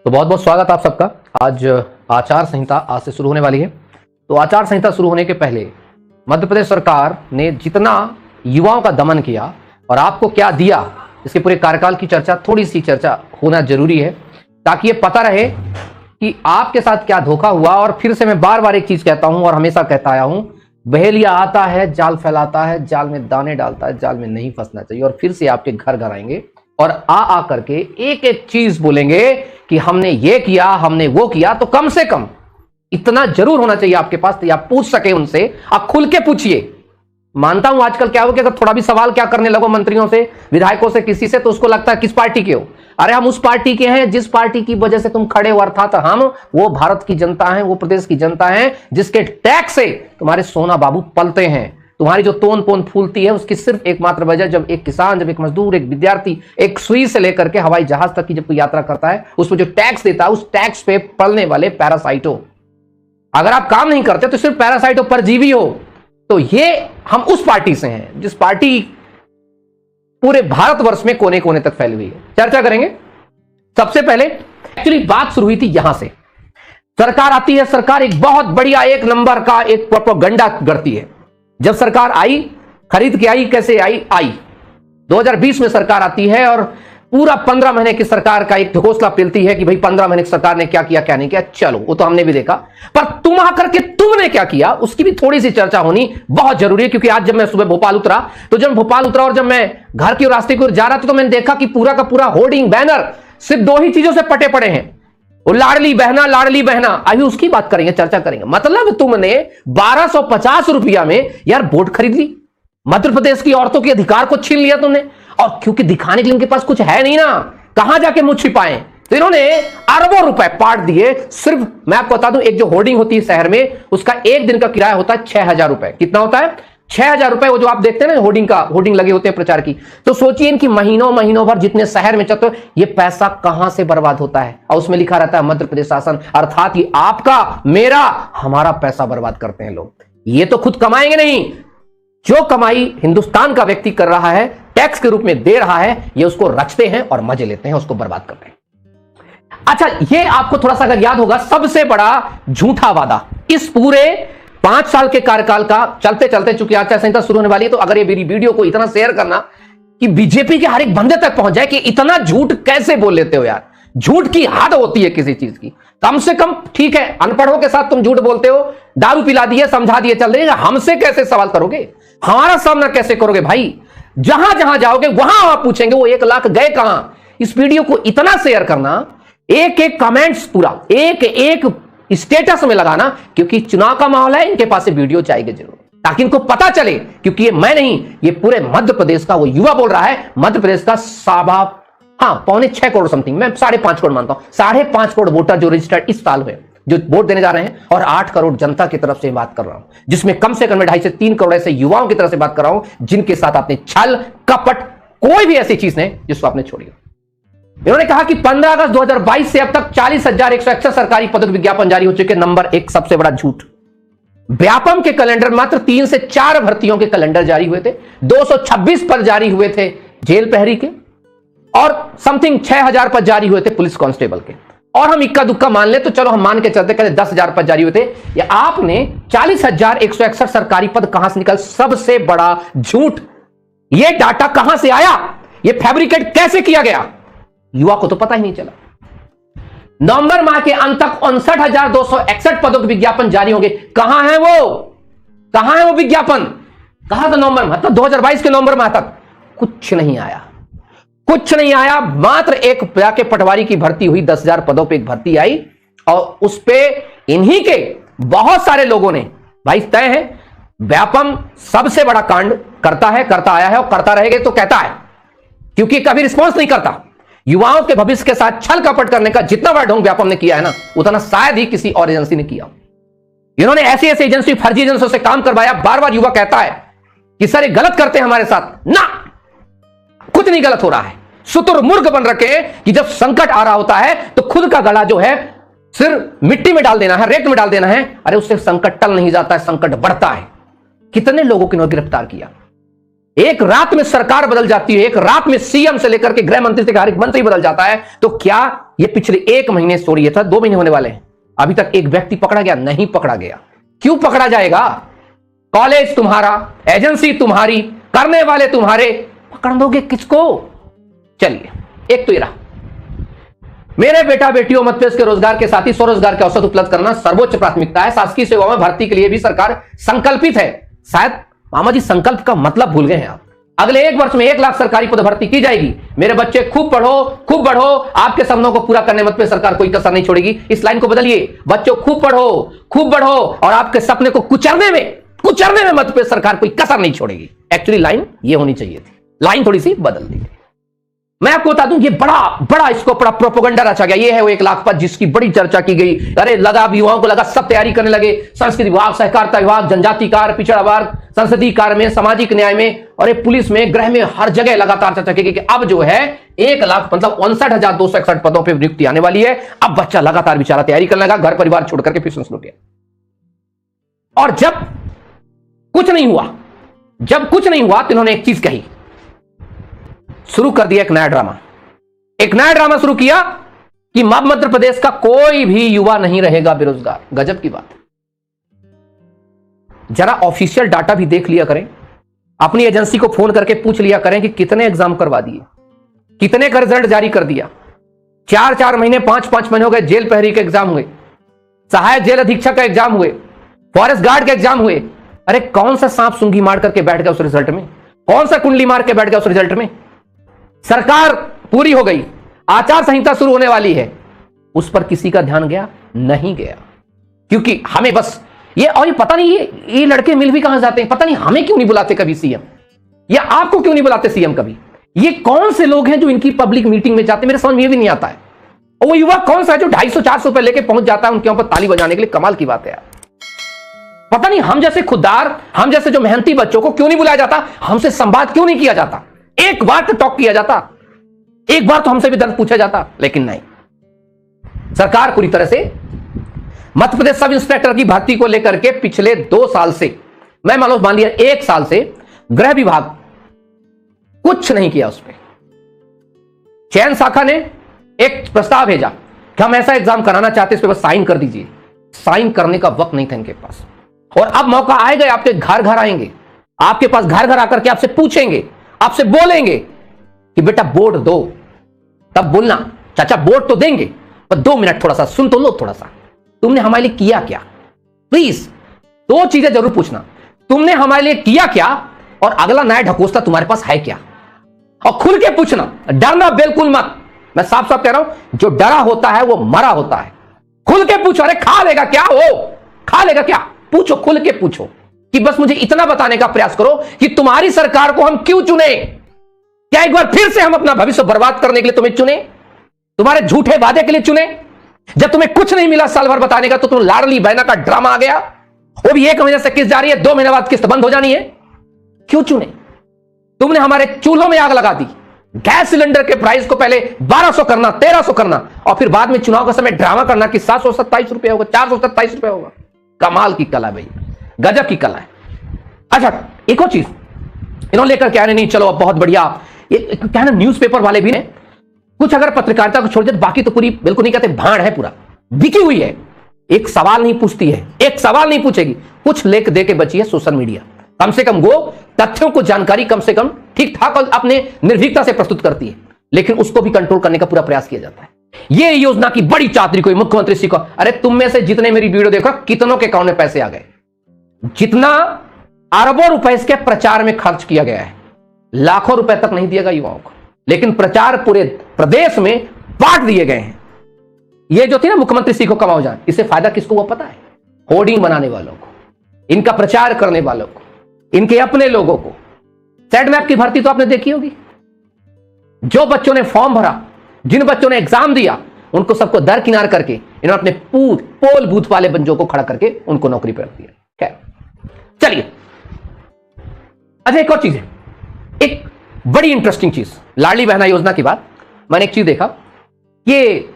तो बहुत बहुत स्वागत आप सबका। आज आचार संहिता आज से शुरू होने वाली है। तो आचार संहिता शुरू होने के पहले मध्य प्रदेश सरकार ने जितना युवाओं का दमन किया और आपको क्या दिया, इसके पूरे कार्यकाल की चर्चा, थोड़ी सी चर्चा होना जरूरी है ताकि ये पता रहे कि आपके साथ क्या धोखा हुआ। और फिर से मैं बार बार एक चीज कहता हूं और हमेशा कहता आया हूं, बहेलिया आता है, जाल फैलाता है, जाल में दाने डालता है, जाल में नहीं फंसना चाहिए। और फिर से आपके घर घर आएंगे और आ करके एक एक चीज बोलेंगे कि हमने ये किया, हमने वो किया। तो कम से कम इतना जरूर होना चाहिए आपके पास तो आप पूछ सके उनसे, आप खुल के पूछिए। मानता हूं आजकल क्या हो कि अगर थोड़ा भी सवाल क्या करने लगो मंत्रियों से, विधायकों से, किसी से, तो उसको लगता है किस पार्टी के हो। अरे हम उस पार्टी के हैं जिस पार्टी की वजह से तुम खड़े हो, अर्थात हम वो भारत की जनता है, वो प्रदेश की जनता है जिसके टैक्स से तुम्हारे सोना बाबू पलते हैं। तुम्हारी जो तोन पोन फूलती है उसकी सिर्फ एकमात्र वजह, जब एक किसान, जब एक मजदूर, एक विद्यार्थी एक सुई से लेकर के हवाई जहाज तक की जब कोई यात्रा करता है, उसमें जो टैक्स देता है उस टैक्स पे पलने वाले पैरासाइटो। अगर आप काम नहीं करते तो सिर्फ पैरासाइटो, परजीवी हो। तो ये हम उस पार्टी से हैं जिस पार्टी पूरे भारतवर्ष में कोने कोने तक फैली हुई है। चर्चा करेंगे। सबसे पहले एक्चुअली बात शुरू हुई थी यहां से। सरकार आती है, सरकार एक बहुत बढ़िया एक नंबर का एक प्रोपेगेंडा करती है। जब सरकार आई, खरीद के आई, कैसे आई 2020 में सरकार आती है और पूरा 15 महीने की सरकार का एक घोषणा मिलती है कि भाई 15 महीने की सरकार ने क्या किया, क्या नहीं किया। चलो वो तो हमने भी देखा, पर तुम आकर के तुमने क्या किया उसकी भी थोड़ी सी चर्चा होनी बहुत जरूरी है। क्योंकि आज जब मैं सुबह भोपाल उतरा और जब मैं घर के रास्ते की ओर जा रहा था तो मैंने देखा कि पूरा का पूरा होर्डिंग बैनर सिर्फ दो ही चीजों से पटे पड़े हैं, वो लाडली बहना, लाडली बहना। अभी उसकी बात करेंगे, चर्चा करेंगे। मतलब तुमने 1250 रुपया में यार वोट खरीद ली, मध्य प्रदेश की औरतों के अधिकार को छीन लिया तुमने। और क्योंकि दिखाने के लिए इनके पास कुछ है नहीं ना, कहां जाके मुंह छिपाएं, तो इन्होंने अरबों रुपए पाट दिए। सिर्फ मैं आपको बता दूं, एक जो होर्डिंग होती है शहर में, उसका एक दिन का किराया होता है 6000 रुपए। कितना होता है? 6000 रुपए। वो जो आप देखते हैं ना होर्डिंग लगे होते हैं प्रचार की, तो सोचिए इनकी महीनों भर जितने शहर में चलते, ये पैसा कहां से बर्बाद होता है। और उसमें लिखा रहता है मध्य प्रदेश शासन, अर्थात ये आपका, मेरा, हमारा पैसा बर्बाद करते हैं लोग। ये तो खुद कमाएंगे नहीं, जो कमाई हिंदुस्तान का व्यक्ति कर रहा है, टैक्स के रूप में दे रहा है, ये उसको रचते हैं और मजे लेते हैं, उसको बर्बाद करते हैं। अच्छा, ये आपको थोड़ा सा अगर याद होगा, सबसे बड़ा झूठा वादा इस पूरे 5 साल के कार्यकाल का, चलते चलते चूंकि आचार संहिता शुरू होने वाली है, तो अगर ये मेरी वीडियो को इतना शेयर करना कि बीजेपी के हर एक बंदे तक पहुंच जाए कि इतना झूठ कैसे बोल लेते हो यार। झूठ की हद होती है किसी चीज की। कम से कम ठीक है, अनपढ़ों के साथ तुम झूठ बोलते हो, दारू पिला दिए, समझा दिए, चल रही है, हमसे कैसे सवाल करोगे, हमारा सामना कैसे करोगे भाई। जहां जहां जाओगे वहां आप पूछेंगे वो 1 लाख गए कहां। इस वीडियो को इतना शेयर करना, एक एक कमेंट्स पूरा एक एक स्टेटस में लगाना, क्योंकि चुनाव का माहौल है, इनके पास से वीडियो चाहिए जरूर, ताकि इनको पता चले। क्योंकि ये मैं नहीं, ये पूरे मध्य प्रदेश का वो युवा बोल रहा है। मध्य प्रदेश का 5.25 करोड़ समथिंग, मैं 5.5 करोड़ मानता हूं, 5.5 करोड़ वोटर जो रजिस्टर्ड इस साल हुए, जो वोट देने जा रहे हैं, और 8 करोड़ जनता की तरफ से बात कर रहा हूं, जिसमें कम से कम 2.5 से 3 करोड़ ऐसे युवाओं की तरफ से बात कर रहा हूं जिनके साथ आपने छल, कपट, कोई भी ऐसी चीज नहीं जिसको आपने छोड़ी। इन्होंने कहा कि 15 अगस्त 2022 से अब तक 40,161 सरकारी पदों के विज्ञापन जारी हो चुके। नंबर 1 सबसे बड़ा झूठ। व्यापम के कैलेंडर मात्र 3 से 4 भर्तियों के कैलेंडर जारी हुए थे, 226 पद जारी हुए थे जेल प्रहरी के, और समथिंग 6000 पद जारी हुए थे पुलिस कांस्टेबल के। और हम इक्का दुक्का मान ले तो चलो हम मान के चलते, कहते 10,000 पद जारी हुए थे। या आपने 40,161 सरकारी पद कहां से निकल? सबसे बड़ा झूठ। यह डाटा कहां से आया? यह फैब्रिकेट कैसे किया गया? युवा को तो पता ही नहीं चला। नवंबर माह के अंत तक 59,261 पदों के विज्ञापन जारी होंगे। कहां है वो विज्ञापन? कहा था नवंबर माह, 2022 के नवंबर माह तक कुछ नहीं आया। मात्र एक जाके पटवारी की भर्ती हुई, 10,000 पदों पे एक भर्ती आई, और उस पे इन्हीं के बहुत सारे लोगों ने, भाई तय है, व्यापम सबसे बड़ा कांड करता आया है और करता रहेगा तो कहता है, क्योंकि कभी रिस्पॉन्स नहीं करता। युवाओं के भविष्य के साथ छल कपट करने का जितना बड़ा ढोंग व्यापम ने किया है ना, उतना शायद ही किसी और एजेंसी ने किया। इन्होंने ऐसी एजेंसी, फर्जी एजेंसियों से काम करवाया। बार बार युवा कहता है कि सर ये गलत करते हैं हमारे साथ। ना, कुछ नहीं गलत हो रहा है। शुतुरमुर्ग बन रखे कि जब संकट आ रहा होता है तो खुद का गला जो है सिर्फ मिट्टी में डाल देना है, रेत में डाल देना है। अरे उससे संकट टल नहीं जाता है, संकट बढ़ता है। कितने लोगों को इन्होंने गिरफ्तार किया। एक रात में सरकार बदल जाती है, एक रात में सीएम से लेकर के गृह मंत्री से हर एक मंत्री बदल जाता है। तो क्या ये पिछले 1 महीने स्टोरी था, 2 महीने होने वाले हैं, अभी तक एक व्यक्ति पकड़ा गया नहीं पकड़ा गया। क्यों पकड़ा जाएगा? कॉलेज तुम्हारा, एजेंसी तुम्हारी, करने वाले तुम्हारे, पकड़ दोगे किसको? चलिए, एक तो ये रहा, मेरे बेटा बेटियों मध्य प्रदेश के रोजगार के साथ ही स्वरोजगार के अवसर उपलब्ध करना सर्वोच्च प्राथमिकता है। शासकीय सेवाओं में भर्ती के लिए भी सरकार संकल्पित है। शायद मामा जी संकल्प का मतलब भूल गए हैं आप। अगले 1 वर्ष में 1 लाख सरकारी पद भर्ती की जाएगी। मेरे बच्चे खूब पढ़ो, खूब बढ़ो, आपके सपनों को पूरा करने मध्य प्रदेश सरकार कोई कसर नहीं छोड़ेगी। इस लाइन को बदलिए, बच्चों खूब पढ़ो, खूब बढ़ो और आपके सपने को कुचलने में मध्य प्रदेश सरकार कोई कसर नहीं छोड़ेगी। एक्चुअली लाइन ये होनी चाहिए थी, लाइन थोड़ी सी बदल दी। मैं आपको बता दूं, ये बड़ा इसको बड़ा प्रोपेगेंडा रचा गया। ये है वो 1 लाख पद जिसकी बड़ी चर्चा की गई। अरे लगा, युवाओं को लगा, सब तैयारी करने लगे। संस्कृति विभाग, सहकारिता विभाग, जनजाति कार्य, पिछड़ा वर्ग, संसदीय कार्य में, सामाजिक न्याय में और पुलिस में, गृह में, हर जगह लगातार चर्चा की गई कि अब जो है 1 लाख मतलब 59,261 पदों पर नियुक्ति आने वाली है। अब बच्चा लगातार बेचारा तैयारी करने लगा, घर परिवार छोड़ करके फिर शुरू किया। और जब कुछ नहीं हुआ तो इन्होंने एक चीज कही, शुरू कर दिया एक नया ड्रामा शुरू किया कि मध्य प्रदेश का कोई भी युवा नहीं रहेगा बेरोजगार। गजब की बात। जरा ऑफिशियल डाटा भी देख लिया करें, अपनी एजेंसी को फोन करके पूछ लिया करें कि कितने एग्जाम करवा दिए, कितने का रिजल्ट जारी कर दिया। 4-4 महीने, 5-5 महीने हो गए, जेल प्रहरी के एग्जाम हुए, सहायक जेल अधीक्षक का एग्जाम हुए, फॉरेस्ट गार्ड के एग्जाम हुए। अरे कौन सा सांप सूंघी मार करके बैठ गया उस रिजल्ट में? कौन सा कुंडली मार के बैठ गया उस रिजल्ट में? सरकार पूरी हो गई, आचार संहिता शुरू होने वाली है, उस पर किसी का ध्यान गया? नहीं गया। क्योंकि हमें बस ये, और ये पता नहीं ये लड़के मिल भी कहां जाते हैं, पता नहीं हमें क्यों नहीं बुलाते कभी सीएम, या आपको क्यों नहीं बुलाते सीएम कभी। ये कौन से लोग हैं जो इनकी पब्लिक मीटिंग में जाते, मेरे समझ में भी नहीं आता है। और वो युवा कौन सा है जो 250-400 रुपए लेके पहुंच जाता है उनके ऊपर ताली बजाने के लिए? कमाल की बात है यार। पता नहीं हम जैसे खुददार, हम जैसे जो मेहनती बच्चों को क्यों नहीं बुलाया जाता, हमसे संवाद क्यों नहीं किया जाता, एक बार तो टॉक किया जाता, एक बार तो हमसे भी दर्द पूछा जाता। लेकिन नहीं, सरकार पूरी तरह से मध्य प्रदेश सब इंस्पेक्टर की भर्ती को लेकर के पिछले 2 साल से, मैं मान लिया 1 साल से, गृह विभाग कुछ नहीं किया। उस पर चयन शाखा ने एक प्रस्ताव भेजा कि हम ऐसा एग्जाम कराना चाहते हैं, इस पर बस साइन कर दीजिए। साइन करने का वक्त नहीं था इनके पास। और अब मौका आएगा, आपके घर आएंगे, आपके पास घर आकर के आपसे पूछेंगे, आपसे बोलेंगे कि बेटा वोट दो। तब बोलना, चाचा वोट तो देंगे पर 2 मिनट थोड़ा सा सुन तो लो, थोड़ा सा तुमने हमारे लिए किया क्या? प्लीज 2 चीजें जरूर पूछना, तुमने हमारे लिए किया क्या और अगला नया ढकोसला तुम्हारे पास है क्या? और खुल के पूछना, डरना बिल्कुल मत। मैं साफ साफ कह रहा हूं, जो डरा होता है वो मरा होता है। खुल के पूछो। अरे खा लेगा क्या हो, खा लेगा क्या? पूछो, खुल के पूछो कि बस मुझे इतना बताने का प्रयास करो कि तुम्हारी सरकार को हम क्यों चुने। क्या एक बार फिर से हम अपना भविष्य बर्बाद करने के लिए तुम्हें चुने? तुम्हारे झूठे वादे के लिए चुने? जब तुम्हें कुछ नहीं मिला साल भर बताने का, तो तुम लाडली बहना का ड्रामा आ गया, वो भी 1 महीने से किस्त जारी है, 2 महीने बाद किस्त बंद हो जानी है। क्यों चुने? तुमने हमारे चूल्हों में आग लगा दी। गैस सिलेंडर के प्राइस को पहले 1200 करना, 1300 करना और फिर बाद में चुनाव का समय ड्रामा करना कि 727 रुपए होगा, 427 रुपए होगा। कमाल की कला है भाई, गजब की कला है। अच्छा, एक और चीज इन्होंने लेकर के आने, नहीं चलो अब बहुत बढ़िया। ये क्या है ना, न्यूज़पेपर वाले भी ने कुछ अगर पत्रकारिता को छोड़ दे, बाकी तो पूरी बिल्कुल नहीं कहते, भाड़ है, पूरा बिकी हुई है। एक सवाल नहीं पूछती है, एक सवाल नहीं पूछेगी, कुछ लेख दे के बची है सोशल मीडिया। कम से कम वो तथ्यों को जानकारी कम से कम ठीक ठाक और अपने निर्भीकता से प्रस्तुत करती है, लेकिन उसको भी कंट्रोल करने का पूरा प्रयास किया जाता है। ये योजना की बड़ी चातरी कोई मुख्यमंत्री सीखो। अरे तुम में से जितने मेरी वीडियो देखो, कितनों के अकाउंट में पैसे आ गए? जितना अरबों रुपए इसके प्रचार में खर्च किया गया है, लाखों रुपए तक नहीं दिएगा युवाओं को, लेकिन प्रचार पूरे प्रदेश में बांट दिए गए हैं। ये जो थी ना मुख्यमंत्री सीखो कमाओ जान, इससे फायदा किसको हुआ पता है? होर्डिंग बनाने वालों को, इनका प्रचार करने वालों को, इनके अपने लोगों को। सेट मैप की भर्ती तो आपने देखी होगी, जो बच्चों ने फॉर्म भरा, जिन बच्चों ने एग्जाम दिया, उनको सबको दरकिनार करके इन्होंने अपने पोल बूथ वाले बंजों को खड़ा करके उनको नौकरी पर रख दिया। खैर चलिए, अच्छा एक और चीज है, एक बड़ी इंटरेस्टिंग चीज, लाडली बहना योजना की बात। मैंने एक चीज देखा, ये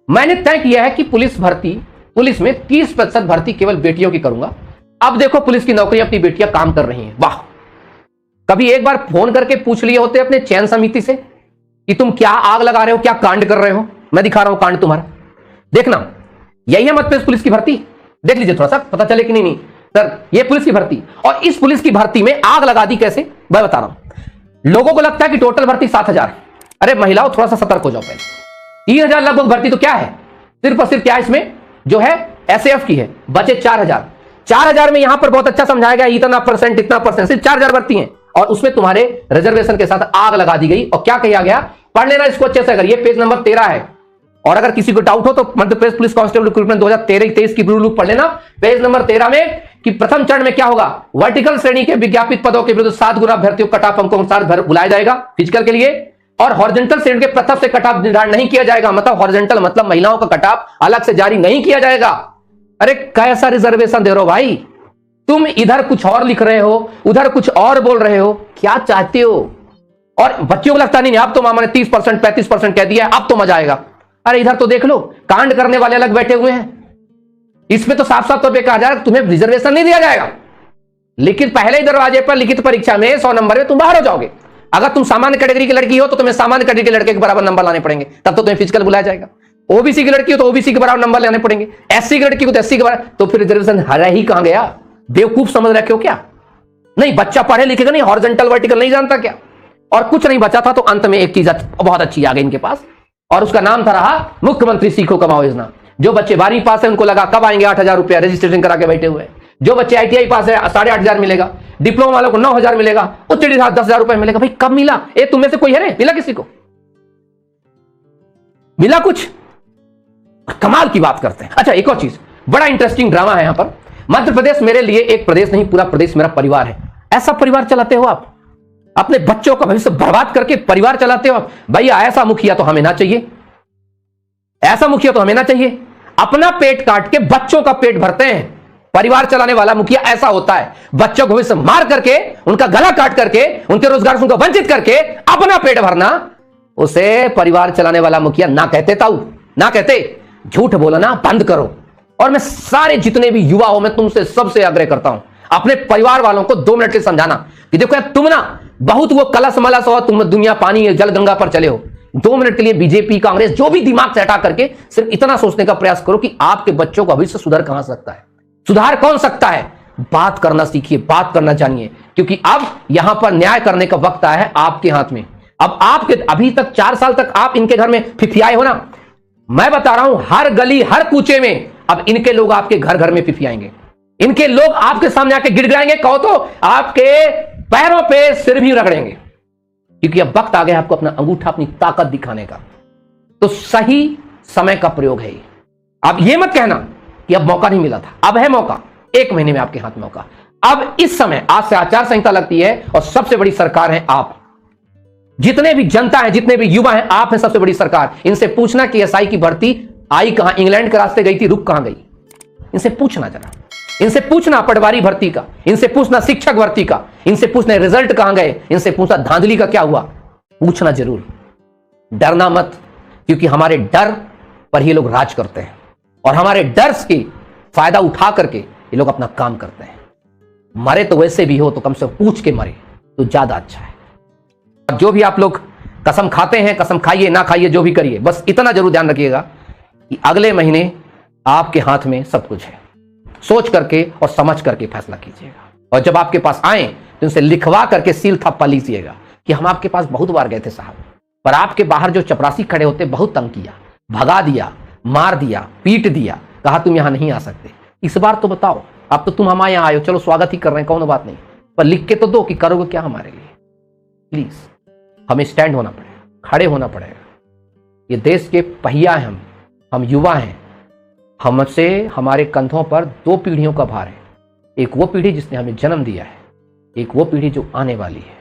मैंने तय किया है कि पुलिस में 30% भर्ती केवल बेटियों की करूंगा। अब देखो पुलिस की नौकरी अपनी बेटियां काम कर रही हैं, वाह। कभी एक बार फोन करके पूछ लिए होते अपने चयन समिति से कि तुम क्या आग लगा रहे हो, क्या कांड कर रहे हो? मैं दिखा रहा हूं कांड तुम्हारा, देखना। यही है मध्य प्रदेश पुलिस की भर्ती, देख लीजिए थोड़ा सा, पता चले कि नहीं सर ये पुलिस की भर्ती। और इस पुलिस की भर्ती में आग लगा दी कैसे, मैं बता रहा हूं। लोगों को लगता है कि टोटल भर्ती 7,000, अरे महिलाओं थोड़ा सा सतर्क हो जाओ पहले। 3,000 लगभग भर्ती तो क्या है, सिर्फ और सिर्फ क्या इसमें जो है एसएफ की है, बचे 4,000। 4,000 में यहां पर बहुत अच्छा समझाया गया, इतना परसेंट इतना परसेंट, सिर्फ 4,000 भर्ती है। और उसमें तुम्हारे रिजर्वेशन के साथ आग लगा दी गई। और क्या कहा गया, पढ़ लेना इसको अच्छे से, अगर ये पेज नंबर 13 है। और अगर किसी को डाउट हो तो Madhya Pradesh police constable recruitment 2013-23 की ब्लू लुक पढ़ लेना, पेज नंबर 13 में, कि प्रथम चरण में क्या होगा, वर्टिकल श्रेणी के विज्ञापित पदों के विरुद्ध 7 गुना अभ्यर्थियों कट ऑफ अंकों अनुसार बुलाया जाएगा फिजिकल के लिए। और हॉरिजॉन्टल श्रेणी के प्रथम से कट ऑफ निर्धारण नहीं किया जाएगा, मतलब हॉरिजॉन्टल मतलब महिलाओं का कट ऑफ अलग से जारी नहीं किया जाएगा। अरे कैसा रिजर्वेशन दे रहे हो भाई, तुम इधर कुछ और लिख रहे हो, उधर कुछ और बोल रहे हो, क्या चाहते हो। और बच्चों को लगता नहीं, अब तो मामा ने 30% 35% कह दिया, अब तो मजा आएगा। अरे इधर तो देख लो, कांड करने वाले अलग बैठे हुए हैं। इसमें तो साफ साफ तौर पे कहा जा रहा है तुम्हें रिजर्वेशन नहीं दिया जाएगा, लेकिन पहले ही दरवाजे पर लिखित परीक्षा में 100 नंबर में तुम बाहर हो जाओगे। अगर तुम सामान्य कैटेगरी की लड़की हो तो तुम्हें सामान्य कैटेगरी के लड़के के बराबर नंबर लाने पड़ेंगे, तब तो तुम्हें फिजिकल बुलाया जाएगा। ओबीसी की लड़की हो तो ओबीसी के बराबर नंबर लाने पड़ेंगे, एससी की लड़की को तो एससी के बराबर, तो फिर रिजर्वेशन हरा ही कहां गया। बेवकूफ समझ रखे हो क्या, नहीं बच्चा पढ़े लिखेगा नहीं, हॉरिजॉन्टल वर्टिकल नहीं जानता क्या। और कुछ नहीं बचा था तो अंत में एक चीज बहुत अच्छी आ गई इनके पास, और उसका नाम था रहा मुख्यमंत्री सीखो कमाओ योजना। जो बच्चे 12वीं पास है उनको लगा कब आएंगे 8,000 रुपया, रजिस्ट्रेशन करा के बैठे हुए। जो बच्चे आईटीआई पास है 8,500 मिलेगा, डिप्लोमा वालों को 9,000 मिलेगा, उच्च डिग्री 10,000 रुपए मिलेगा। भाई कब मिला, ये तुम में से कोई है रे, मिला किसी को, मिला कुछ। कमाल की बात करते हैं। अच्छा एक और चीज, बड़ा इंटरेस्टिंग ड्रामा है यहां पर। मध्य प्रदेश मेरे लिए एक प्रदेश नहीं, पूरा प्रदेश मेरा परिवार है। ऐसा परिवार चलाते हो आप, अपने बच्चों का भविष्य बर्बाद करके परिवार चलाते हो आप। भैया ऐसा मुखिया तो हमें ना चाहिए, ऐसा मुखिया तो हमें ना चाहिए। अपना पेट काट के बच्चों का पेट भरते हैं, परिवार चलाने वाला मुखिया ऐसा होता है। बच्चों को भविष्य मार करके, उनका गला काट करके, उनके रोजगार से उनको वंचित करके अपना पेट भरना, उसे परिवार चलाने वाला मुखिया ना कहते। ताऊ ना कहते, झूठ बोलना बंद करो। और मैं सारे जितने भी युवा हो, मैं तुमसे सबसे आग्रह करता हूं, अपने परिवार वालों को 2 मिनट के समझाना कि देखो यार, तुम ना बहुत वो कलश मलस हो, तुम दुनिया पानी जल गंगा पर चले हो। 2 मिनट के लिए बीजेपी कांग्रेस जो भी दिमाग से हटा करके सिर्फ इतना सोचने का प्रयास करो कि आपके बच्चों का भविष्य सुधर कहां सकता है, सुधार कौन सकता है। बात करना सीखिए, बात करना जानिए, क्योंकि अब यहां पर न्याय करने का वक्त आया है आपके हाथ में। अब आपके अभी तक 4 साल तक आप इनके घर में फिफियाए हो ना, मैं बता रहा हूं हर गली हर कूचे में अब इनके लोग आपके घर घर में फिफियाएंगे। इनके लोग आपके सामने आके गिड़गिड़ाएंगे, कहो तो आपके पैरों पे सिर भी रगड़ेंगे, क्योंकि अब वक्त आ गया आपको अपना अंगूठा, अपनी ताकत दिखाने का। तो सही समय का प्रयोग है ये। अब ये मत कहना कि अब मौका नहीं मिला था, अब है मौका। 1 महीने में आपके हाथ में मौका। अब इस समय आज से आचार संहिता लगती है, और सबसे बड़ी सरकार है आप। जितने भी जनता है, जितने भी युवा हैं, आप हैं सबसे बड़ी सरकार। इनसे पूछना कि एसआई की भर्ती आई कहां, इंग्लैंड के रास्ते गई थी, रुक कहां गई। इनसे पूछना जरा, इनसे पूछना पटवारी भर्ती का, इनसे पूछना शिक्षक भर्ती का, इनसे पूछना रिजल्ट कहां गए, इनसे पूछना धांधली का क्या हुआ। पूछना जरूर, डरना मत, क्योंकि हमारे डर पर ये लोग राज करते हैं, और हमारे डर से फायदा उठा करके ये लोग अपना काम करते हैं। मरे तो वैसे भी हो तो कम से कम पूछ के मरे तो ज्यादा अच्छा है। और जो भी आप लोग कसम खाते हैं, कसम खाइए ना खाइए, जो भी करिए, बस इतना जरूर ध्यान रखिएगा कि अगले महीने आपके हाथ में सब कुछ है। सोच करके और समझ करके फैसला कीजिएगा, और जब आपके पास आए तो उनसे लिखवा करके सील थप्पा लीजिएगा कि हम आपके पास बहुत बार गए थे साहब, पर आपके बाहर जो चपरासी खड़े होते बहुत तंग किया, भगा दिया, मार दिया, पीट दिया, कहा तुम यहां नहीं आ सकते। इस बार तो बताओ, अब तो तुम हमारे यहां आए हो, चलो स्वागत ही कर रहे हैं, कौन बात नहीं, पर लिख के तो दो कि करोगे क्या हमारे लिए। प्लीज हमें स्टैंड होना पड़ेगा, खड़े होना पड़ेगा। ये देश के पहिया हैं हम युवा हैं। हमसे हमारे कंधों पर 2 पीढ़ियों का भार है। एक वो पीढ़ी जिसने हमें जन्म दिया है, एक वो पीढ़ी जो आने वाली है।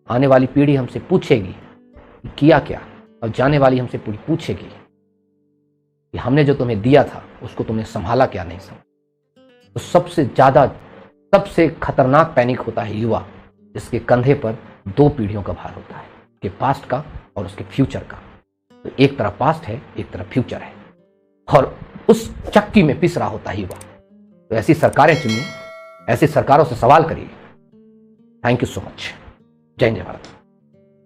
आने वाली पीढ़ी हमसे पूछेगी कि किया क्या, और जाने वाली हमसे पूछेगी कि हमने जो तुम्हें दिया था उसको तुमने संभाला क्या नहीं संभाला। तो सबसे ज्यादा, सबसे खतरनाक पैनिक होता है युवा, जिसके कंधे पर 2 पीढ़ियों का भार होता है, उसके पास्ट का और उसके फ्यूचर का। तो एक तरफ पास्ट है, एक तरफ फ्यूचर है, और उस चक्की में पिस रहा होता है युवा। तो ऐसी सरकारें चुनिए, ऐसी सरकारों से सवाल करिए। Thank you so much. जय हिंद, जय भारत।